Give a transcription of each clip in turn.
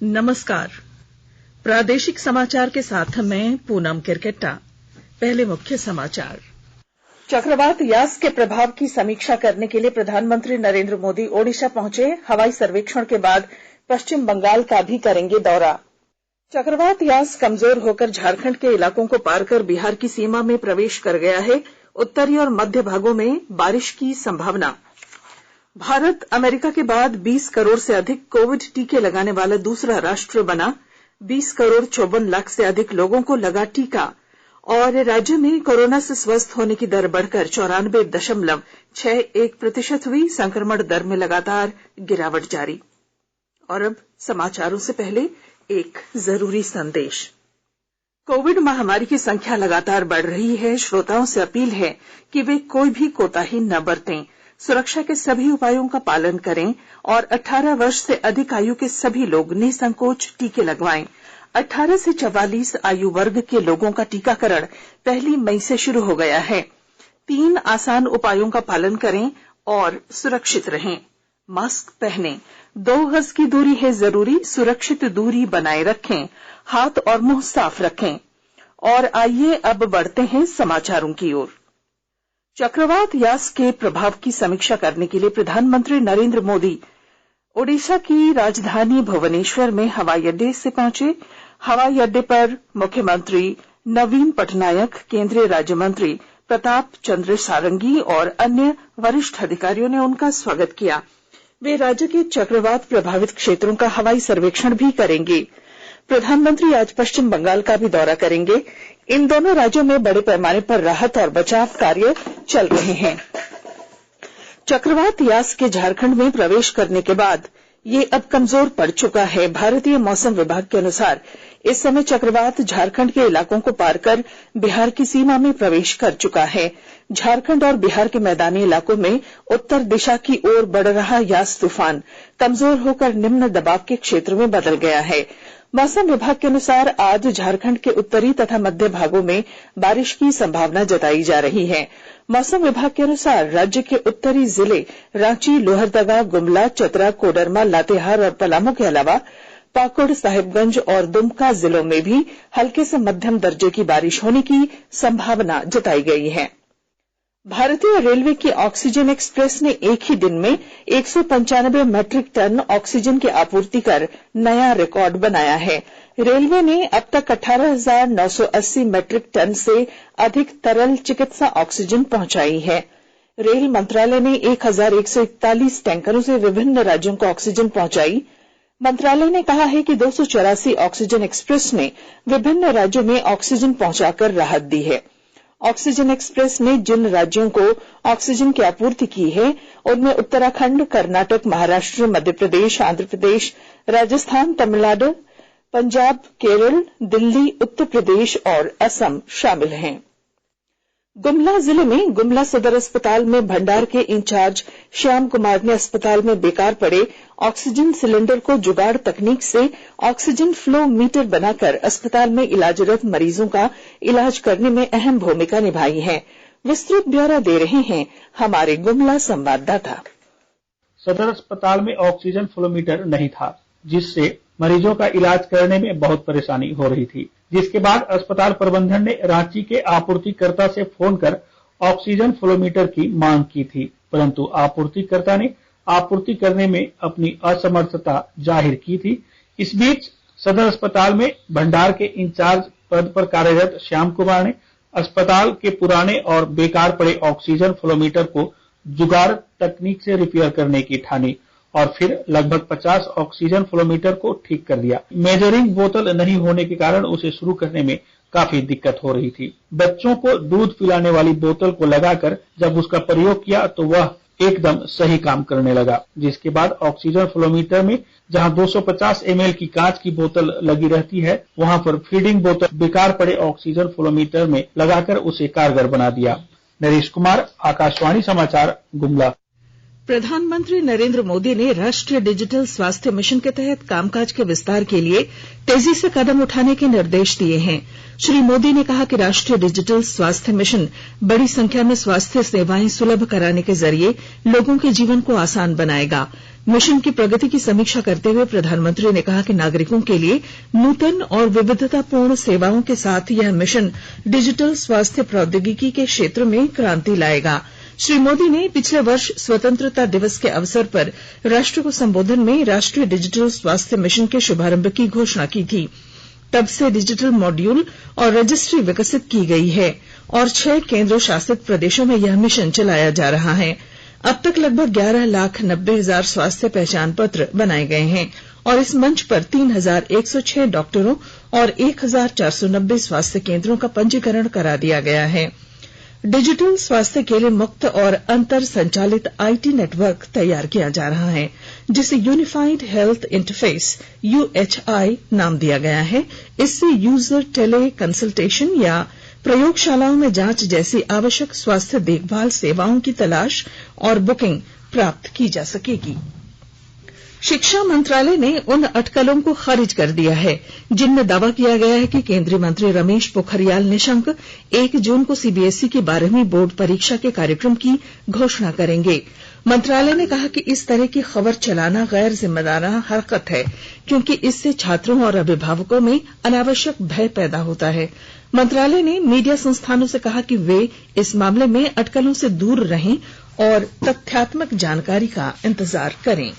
नमस्कार। प्रादेशिक समाचार के साथ मैं पूनम किरकेट्टा। पहले मुख्य समाचार। चक्रवात यास के प्रभाव की समीक्षा करने के लिए प्रधानमंत्री नरेंद्र मोदी ओडिशा पहुंचे। हवाई सर्वेक्षण के बाद पश्चिम बंगाल का भी करेंगे दौरा। चक्रवात यास कमजोर होकर झारखंड के इलाकों को पार कर बिहार की सीमा में प्रवेश कर गया है। उत्तरी और मध्य भागों में बारिश की संभावना। भारत अमेरिका के बाद 20 करोड़ से अधिक कोविड टीके लगाने वाला दूसरा राष्ट्र बना। 20 करोड़ 54 लाख से अधिक लोगों को लगा टीका। और राज्य में कोरोना से स्वस्थ होने की दर बढ़कर 94.61% हुई। संक्रमण दर में लगातार गिरावट जारी। और अब समाचारों से पहले एक जरूरी संदेश। कोविड महामारी की संख्या लगातार बढ़ रही है। श्रोताओं से अपील है कि वे कोई भी कोताही न बरतें। सुरक्षा के सभी उपायों का पालन करें और 18 वर्ष से अधिक आयु के सभी लोग निसंकोच टीके लगवाएं। 18 से 44 आयु वर्ग के लोगों का टीकाकरण 1 मई से शुरू हो गया है। 3 आसान उपायों का पालन करें और सुरक्षित रहें। मास्क पहनें, 2 गज की दूरी है जरूरी, सुरक्षित दूरी बनाए रखें, हाथ और मुंह साफ रखें। और आइए अब बढ़ते हैं समाचारों की ओर। चक्रवात यास के प्रभाव की समीक्षा करने के लिए प्रधानमंत्री नरेंद्र मोदी ओडिशा की राजधानी भुवनेश्वर में हवाई अड्डे से पहुंचे। हवाई अड्डे पर मुख्यमंत्री नवीन पटनायक, केंद्रीय राज्य मंत्री प्रताप चंद्र सारंगी और अन्य वरिष्ठ अधिकारियों ने उनका स्वागत किया। वे राज्य के चक्रवात प्रभावित क्षेत्रों का हवाई सर्वेक्षण भी करेंगे। प्रधानमंत्री आज पश्चिम बंगाल का भी दौरा करेंगे। इन दोनों राज्यों में बड़े पैमाने पर राहत और बचाव कार्य चल रहे हैं। चक्रवात यास के झारखंड में प्रवेश करने के बाद ये अब कमजोर पड़ चुका है। भारतीय मौसम विभाग के अनुसार इस समय चक्रवात झारखंड के इलाकों को पार कर बिहार की सीमा में प्रवेश कर चुका है। झारखंड और बिहार के मैदानी इलाकों में उत्तर दिशा की ओर बढ़ रहा यास तूफान कमजोर होकर निम्न दबाव के क्षेत्र में बदल गया है। मौसम विभाग के अनुसार आज झारखंड के उत्तरी तथा मध्य भागों में बारिश की संभावना जताई जा रही है। मौसम विभाग के अनुसार राज्य के उत्तरी जिले रांची, लोहरदगा, गुमला, चतरा, कोडरमा, लातेहार और पलामू के अलावा पाकुड़, साहिबगंज और दुमका जिलों में भी हल्के से मध्यम दर्जे की बारिश होने की संभावना जताई गई है। भारतीय रेलवे की ऑक्सीजन एक्सप्रेस ने एक ही दिन में 195 मैट्रिक टन ऑक्सीजन की आपूर्ति कर नया रिकॉर्ड बनाया है। रेलवे ने अब तक 18,980 मैट्रिक टन से अधिक तरल चिकित्सा ऑक्सीजन पहुंचाई है। रेल मंत्रालय ने 1,141 टैंकरों से विभिन्न राज्यों को ऑक्सीजन पहुंचाई। मंत्रालय ने कहा है कि 284 ऑक्सीजन एक्सप्रेस ने विभिन्न राज्यों में ऑक्सीजन पहुंचाकर राहत दी है। ऑक्सीजन एक्सप्रेस ने जिन राज्यों को ऑक्सीजन की आपूर्ति की है उनमें उत्तराखंड, कर्नाटक, महाराष्ट्र, मध्य प्रदेश, आंध्र प्रदेश, राजस्थान, तमिलनाडु, पंजाब, केरल, दिल्ली, उत्तर प्रदेश और असम शामिल हैं। गुमला जिले में गुमला सदर अस्पताल में भंडार के इंचार्ज श्याम कुमार ने अस्पताल में बेकार पड़े ऑक्सीजन सिलेंडर को जुगाड़ तकनीक से ऑक्सीजन फ्लो मीटर बनाकर अस्पताल में इलाजरत मरीजों का इलाज करने में अहम भूमिका निभाई है। विस्तृत ब्यौरा दे रहे हैं हमारे गुमला संवाददाता। सदर अस्पताल में ऑक्सीजन फ्लो मीटर नहीं था, जिससे मरीजों का इलाज करने में बहुत परेशानी हो रही थी, जिसके बाद अस्पताल प्रबंधन ने रांची के आपूर्तिकर्ता से फोन कर ऑक्सीजन फ्लोमीटर की मांग की थी, परंतु आपूर्तिकर्ता ने आपूर्ति करने में अपनी असमर्थता जाहिर की थी। इस बीच सदर अस्पताल में भंडार के इंचार्ज पद पर कार्यरत श्याम कुमार ने अस्पताल के पुराने और बेकार पड़े ऑक्सीजन फ्लोमीटर को जुगाड़ तकनीक से रिपेयर करने की ठानी और फिर लगभग 50 ऑक्सीजन फ्लोमीटर को ठीक कर दिया। मेजरिंग बोतल नहीं होने के कारण उसे शुरू करने में काफी दिक्कत हो रही थी। बच्चों को दूध पिलाने वाली बोतल को लगाकर जब उसका प्रयोग किया तो वह एकदम सही काम करने लगा, जिसके बाद ऑक्सीजन फ्लोमीटर में जहां 250 ml की कांच की बोतल लगी रहती है, वहां पर फीडिंग बोतल बेकार पड़े ऑक्सीजन फ्लोमीटर में लगाकर उसे कारगर बना दिया। नरेश कुमार, आकाशवाणी समाचार, गुमला। प्रधानमंत्री नरेंद्र मोदी ने राष्ट्रीय डिजिटल स्वास्थ्य मिशन के तहत कामकाज के विस्तार के लिए तेजी से कदम उठाने के निर्देश दिए हैं। श्री मोदी ने कहा कि राष्ट्रीय डिजिटल स्वास्थ्य मिशन बड़ी संख्या में स्वास्थ्य सेवाएं सुलभ कराने के जरिए लोगों के जीवन को आसान बनाएगा। मिशन की प्रगति की समीक्षा करते हुए प्रधानमंत्री ने कहा कि नागरिकों के लिए नूतन और विविधतापूर्ण सेवाओं के साथ यह मिशन डिजिटल स्वास्थ्य प्रौद्योगिकी के क्षेत्र में क्रांति लाएगा। श्री मोदी ने पिछले वर्ष स्वतंत्रता दिवस के अवसर पर राष्ट्र को संबोधन में राष्ट्रीय डिजिटल स्वास्थ्य मिशन के शुभारंभ की घोषणा की थी। तब से डिजिटल मॉड्यूल और रजिस्ट्री विकसित की गई है और 6 केंद्र शासित प्रदेशों में यह मिशन चलाया जा रहा है। अब तक लगभग 11,90,000 स्वास्थ्य पहचान पत्र बनाए गए हैं और इस मंच पर 3,106 डॉक्टरों और 1,490 स्वास्थ्य केंद्रों का पंजीकरण करा दिया गया है। डिजिटल स्वास्थ्य के लिए मुक्त और अंतर संचालित आईटी नेटवर्क तैयार किया जा रहा है, जिसे यूनिफाइड हेल्थ इंटरफेस UHI नाम दिया गया है। इससे यूजर टेली कंसल्टेशन या प्रयोगशालाओं में जांच जैसी आवश्यक स्वास्थ्य देखभाल सेवाओं की तलाश और बुकिंग प्राप्त की जा सकेगी। शिक्षा मंत्रालय ने उन अटकलों को खारिज कर दिया है जिनमें दावा किया गया है कि केंद्रीय मंत्री रमेश पोखरियाल निशंक 1 जून को CBSE की 12वीं बोर्ड परीक्षा के कार्यक्रम की घोषणा करेंगे। मंत्रालय ने कहा कि इस तरह की खबर चलाना गैर जिम्मेदाराना हरकत है, क्योंकि इससे छात्रों और अभिभावकों में अनावश्यक भय पैदा होता है। मंत्रालय ने मीडिया संस्थानों से कहा कि वे इस मामले में अटकलों से दूर रहें और तथ्यात्मक जानकारी का इंतजार करें।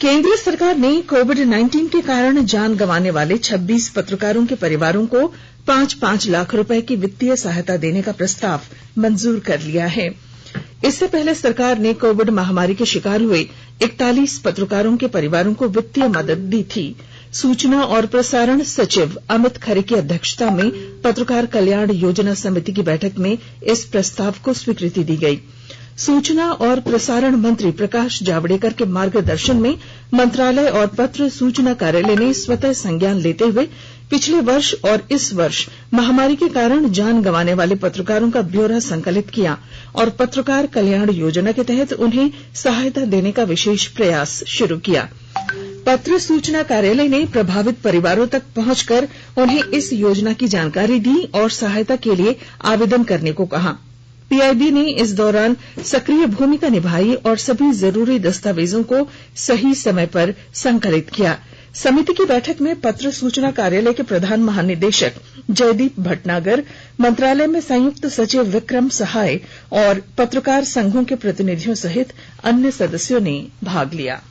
केंद्र सरकार ने कोविड-19 के कारण जान गंवाने वाले 26 पत्रकारों के परिवारों को 5-5 लाख रुपए की वित्तीय सहायता देने का प्रस्ताव मंजूर कर लिया है। इससे पहले सरकार ने कोविड महामारी के शिकार हुए 41 पत्रकारों के परिवारों को वित्तीय मदद दी थी। सूचना और प्रसारण सचिव अमित खरे की अध्यक्षता में पत्रकार कल्याण योजना समिति की बैठक में इस प्रस्ताव को स्वीकृति दी गई। सूचना और प्रसारण मंत्री प्रकाश जावड़ेकर के मार्गदर्शन में मंत्रालय और पत्र सूचना कार्यालय ने स्वतः संज्ञान लेते हुए पिछले वर्ष और इस वर्ष महामारी के कारण जान गंवाने वाले पत्रकारों का ब्यौरा संकलित किया और पत्रकार कल्याण योजना के तहत उन्हें सहायता देने का विशेष प्रयास शुरू किया। पत्र सूचना कार्यालय ने प्रभावित परिवारों तक पहुंचकर उन्हें इस योजना की जानकारी दी और सहायता के लिए आवेदन करने को कहा। PIB ने इस दौरान सक्रिय भूमिका निभाई और सभी जरूरी दस्तावेजों को सही समय पर संकलित किया। समिति की बैठक में पत्र सूचना कार्यालय के प्रधान महानिदेशक जयदीप भटनागर, मंत्रालय में संयुक्त सचिव विक्रम सहाय और पत्रकार संघों के प्रतिनिधियों सहित अन्य सदस्यों ने भाग लिया।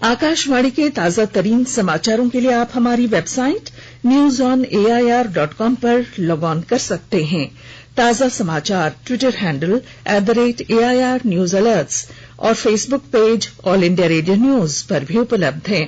आकाशवाणी के ताजा तरीन समाचारों के लिए आप हमारी वेबसाइट newsonair.com पर लॉग ऑन कर सकते हैं। ताजा समाचार Twitter handle @AIR News Alerts और Facebook page all India radio news पर भी उपलब्ध हैं।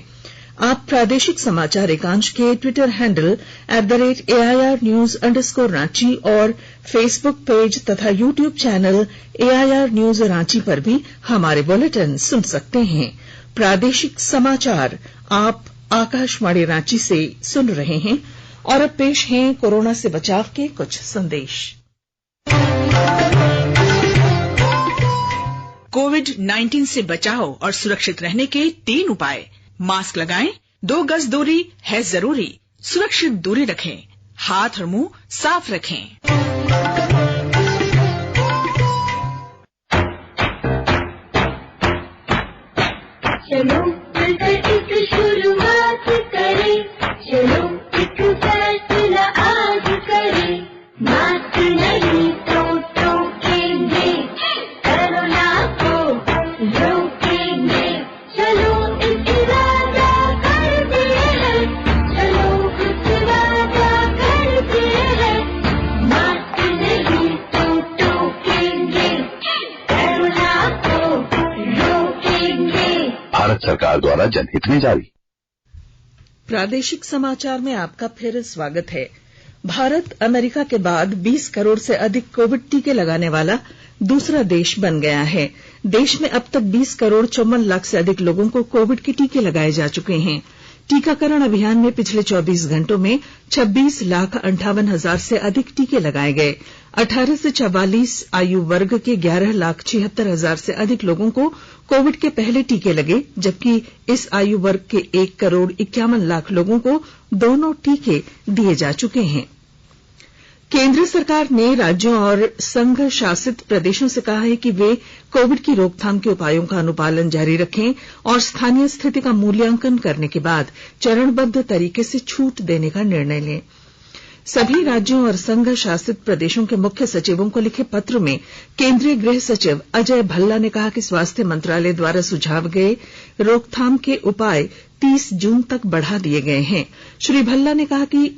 आप प्रादेशिक समाचार एकांश के ट्विटर हैंडल @AIR News _ और फेसबुक पेज तथा YouTube channel AIR News Ranchi पर भी हमारे बुलेटिन सुन सकते हैं। प्रादेशिक समाचार आप आकाशवाणी रांची से सुन रहे हैं और अब पेश हैं कोरोना से बचाव के कुछ संदेश। कोविड-19 से बचाव और सुरक्षित रहने के 3 उपाय। मास्क लगाएं, 2 गज दूरी है जरूरी, सुरक्षित दूरी रखें, हाथ और मुंह साफ रखें। चलो मिलकर एक शुरुआत करें, चलो एक फैसला आज करें, मास्क नहीं तो टोकेंगे, कोरोना को रोकेंगे, चलो एक वादा करते हैं, चलो एक वादा करते हैं, मास्क नहीं तो टोकेंगे, कोरोना को रोकेंगे। भारत सरकार द्वारा जनहित में जारी। प्रादेशिक समाचार में आपका फिर स्वागत है। भारत अमेरिका के बाद 20 करोड़ से अधिक कोविड टीके लगाने वाला दूसरा देश बन गया है। देश में अब तक 20 करोड़ 54 लाख से अधिक लोगों को कोविड के टीके लगाए जा चुके हैं। टीकाकरण अभियान में पिछले 24 घंटों में 26,58,000 से अधिक टीके लगाए गए। 18 से 44 आयु वर्ग के 11,76,000 से अधिक लोगों को कोविड के पहले टीके लगे, जबकि इस आयु वर्ग के 1 करोड़ 51 लाख लोगों को दोनों टीके दिए जा चुके हैं। केंद्र सरकार ने राज्यों और संघ शासित प्रदेशों से कहा है कि वे कोविड की रोकथाम के उपायों का अनुपालन जारी रखें और स्थानीय स्थिति का मूल्यांकन करने के बाद चरणबद्ध तरीके से छूट देने का निर्णय लें। सभी राज्यों और संघ शासित प्रदेशों के मुख्य सचिवों को लिखे पत्र में केंद्रीय गृह सचिव अजय भल्ला ने कहा कि स्वास्थ्य मंत्रालय द्वारा सुझाव गए रोकथाम के उपाय 30 जून तक बढ़ा दिए गए हैं। श्री भल्ला ने कहा कि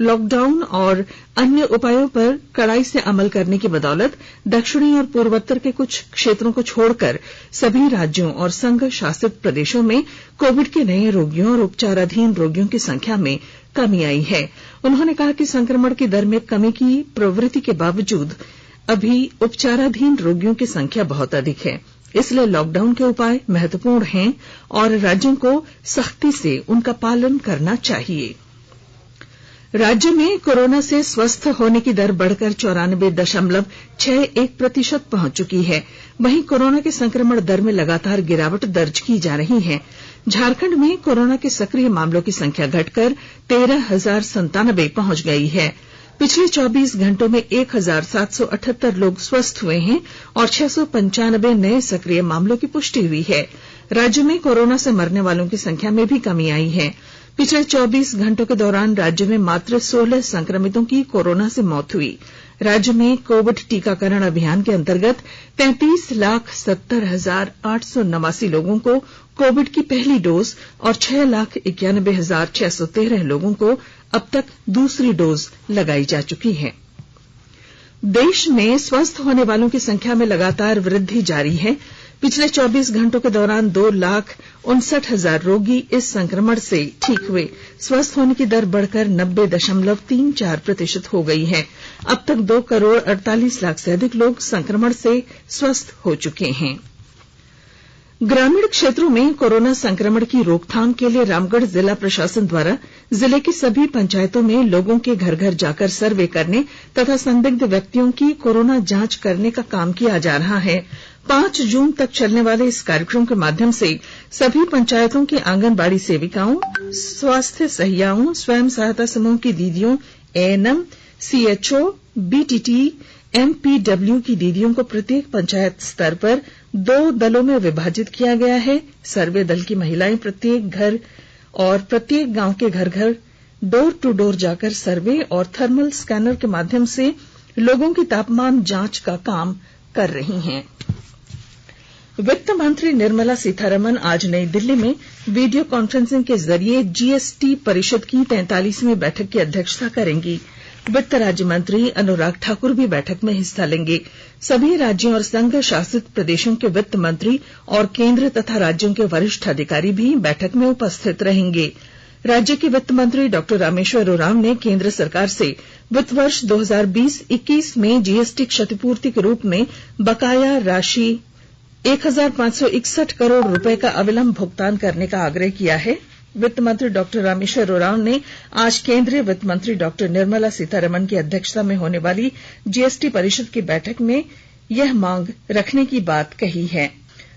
लॉकडाउन और अन्य उपायों पर कड़ाई से अमल करने की बदौलत दक्षिणी और पूर्वोत्तर के कुछ क्षेत्रों को छोड़कर सभी राज्यों और संघ शासित प्रदेशों में कोविड के नए रोगियों और उपचाराधीन रोगियों की संख्या में कमी आई है। उन्होंने कहा कि संक्रमण की दर में कमी की प्रवृत्ति के बावजूद अभी उपचाराधीन रोगियों की संख्या बहुत अधिक है, इसलिए लॉकडाउन के उपाय महत्वपूर्ण हैं और राज्यों को सख्ती से उनका पालन करना चाहिए। राज्य में कोरोना से स्वस्थ होने की दर बढ़कर 94.61% पहुंच चुकी है। वहीं कोरोना के संक्रमण दर में लगातार गिरावट दर्ज की जा रही है। झारखंड में कोरोना के सक्रिय मामलों की संख्या घटकर 13,097 पहुंच गई है। पिछले 24 घंटों में 1,778 लोग स्वस्थ हुए हैं और 695 नए सक्रिय मामलों की पुष्टि हुई है। राज्य में कोरोना से मरने वालों की संख्या में भी कमी आई है। पिछले 24 घंटों के दौरान राज्य में मात्र 16 संक्रमितों की कोरोना से मौत हुई। राज्य में कोविड टीकाकरण अभियान के अंतर्गत 33,70,889 लोगों को कोविड की पहली डोज और 6,91,613 लोगों को अब तक दूसरी डोज लगाई जा चुकी है। देश में स्वस्थ होने वालों की संख्या में लगातार वृद्धि जारी है। पिछले 24 घंटों के दौरान 2,59,000 रोगी इस संक्रमण से ठीक हुए। स्वस्थ होने की दर बढ़कर 90.34% हो गई है। अब तक 2,48,00,000 से अधिक लोग संक्रमण से स्वस्थ हो चुके हैं। ग्रामीण क्षेत्रों में कोरोना संक्रमण की रोकथाम के लिए रामगढ़ जिला प्रशासन द्वारा जिले की सभी पंचायतों में लोगों के घर घर जाकर सर्वे करने तथा संदिग्ध व्यक्तियों की कोरोना जांच करने का काम किया जा रहा है। 5 जून तक चलने वाले इस कार्यक्रम के माध्यम से सभी पंचायतों की आंगनबाड़ी सेविकाओं, स्वास्थ्य सहियाओं, स्वयं सहायता समूह की दीदियों, एएनएम, सीएचओ, बीटीटी, एमपीडब्ल्यू की दीदियों को प्रत्येक पंचायत स्तर पर 2 दलों में विभाजित किया गया है। सर्वे दल की महिलाएं प्रत्येक घर और प्रत्येक गांव के घर घर डोर टू डोर जाकर सर्वे और थर्मल स्कैनर के माध्यम से लोगों की तापमान जांच का काम कर रही हैं। वित्त मंत्री निर्मला सीतारमण आज नई दिल्ली में वीडियो कॉन्फ्रेंसिंग के जरिए जीएसटी परिषद की 43वीं बैठक की अध्यक्षता करेंगी। वित्त राज्य मंत्री अनुराग ठाकुर भी बैठक में हिस्सा लेंगे। सभी राज्यों और संघ शासित प्रदेशों के वित्त मंत्री और केंद्र तथा राज्यों के वरिष्ठ अधिकारी भी बैठक में उपस्थित रहेंगे। राज्य के वित्त मंत्री डॉ रामेश्वर उरांव ने केंद्र सरकार से वित्त वर्ष 2020-21 में जीएसटी क्षतिपूर्ति के रूप में बकाया राशि 1,561 करोड़ रुपए का अविलंब भुगतान करने का आग्रह किया है। वित्त मंत्री डॉ रामेश्वर उरांव ने आज केंद्रीय वित्त मंत्री डॉ निर्मला सीतारमण की अध्यक्षता में होने वाली जीएसटी परिषद की बैठक में यह मांग रखने की बात कही है।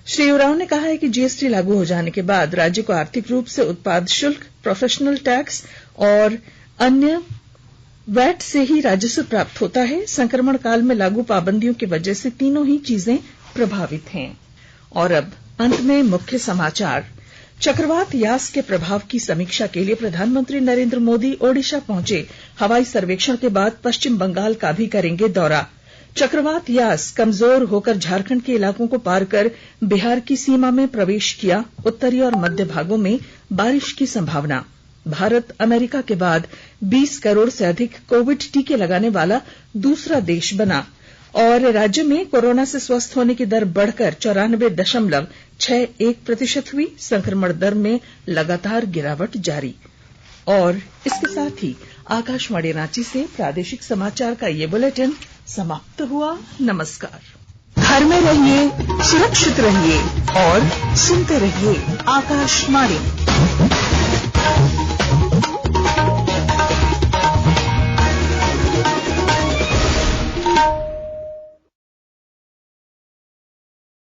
श्री उरांव ने कहा है कि जीएसटी लागू हो जाने के बाद राज्य को आर्थिक रूप से उत्पाद शुल्क, प्रोफेशनल टैक्स और अन्य वैट से ही राजस्व प्राप्त होता है। संक्रमण काल में लागू पाबंदियों की वजह से तीनों ही चीजें प्रभावित हैं। और अब अंत में मुख्य समाचार। चक्रवात यास के प्रभाव की समीक्षा के लिए प्रधानमंत्री नरेंद्र मोदी ओडिशा पहुंचे। हवाई सर्वेक्षण के बाद पश्चिम बंगाल का भी करेंगे दौरा। चक्रवात यास कमजोर होकर झारखंड के इलाकों को पार कर बिहार की सीमा में प्रवेश किया। उत्तरी और मध्य भागों में बारिश की संभावना। भारत अमेरिका के बाद 20 करोड़ से अधिक कोविड टीके लगाने वाला दूसरा देश बना। और राज्य में कोरोना से स्वस्थ होने की दर बढ़कर 94.61% हुई। संक्रमण दर में लगातार गिरावट जारी। और इसके साथ ही आकाशवाणी रांची से प्रादेशिक समाचार का ये बुलेटिन समाप्त हुआ। नमस्कार। घर में रहिए, सुरक्षित रहिए और सुनते रहिए आकाशवाणी।